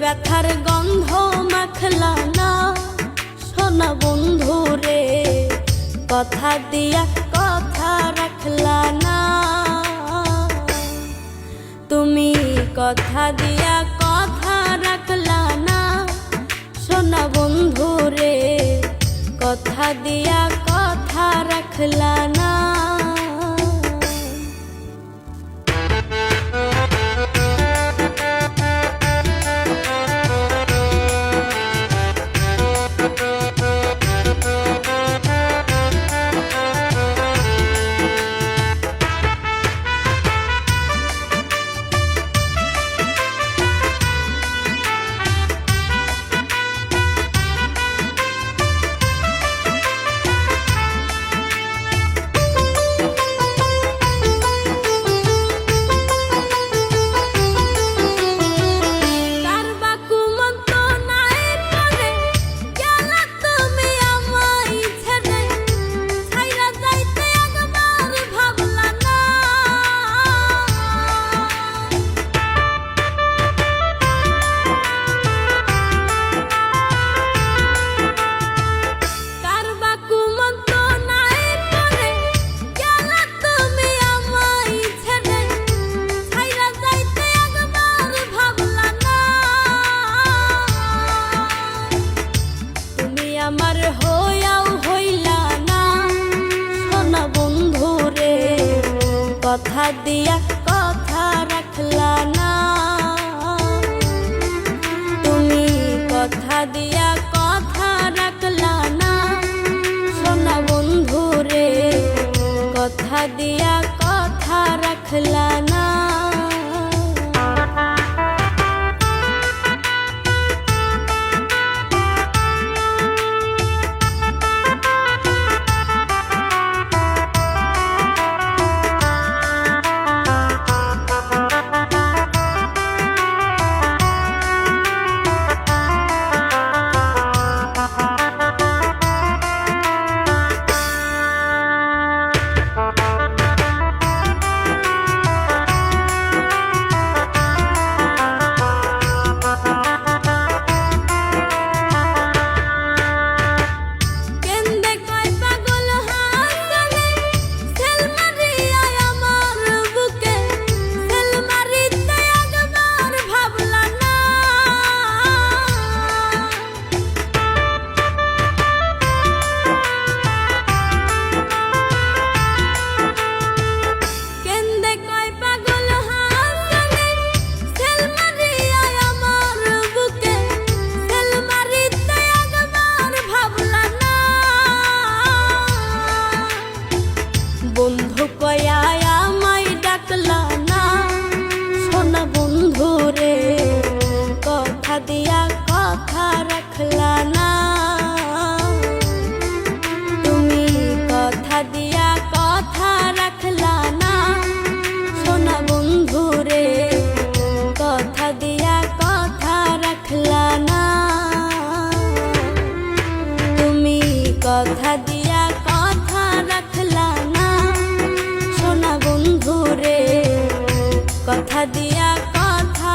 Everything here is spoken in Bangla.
ব্যথার গন্ধ মাখলা না সোনা বন্ধু রে, কথা দিয়া কথা রাখলা না। তুমি কথা দিয়া কথা রাখলা না সোনা বন্ধু রে, কথা দিয়া কথা রাখলা না। আমার হইয়াও হইলা না সোনা বন্ধু রে, কথা দিয়া কথা রাখলা না। তুমি কথা দিয়া কথা রাখলা না সোনা বন্ধু রে, কথা দিয়া কথা রাখলা না। বন্ধু কয়া আমায় ডাকলা না সোনা বন্ধু রে, কথা দিয়া কথা রাখলা না। তুমি কথা দিয়া কথা রাখলা না সোনা বন্ধু রে, কথা দিয়া কথা রাখলা না। তুমি কথা দিয়া কথা রাখলা না সোনা বন্ধু রে, কথা দিয়া কথা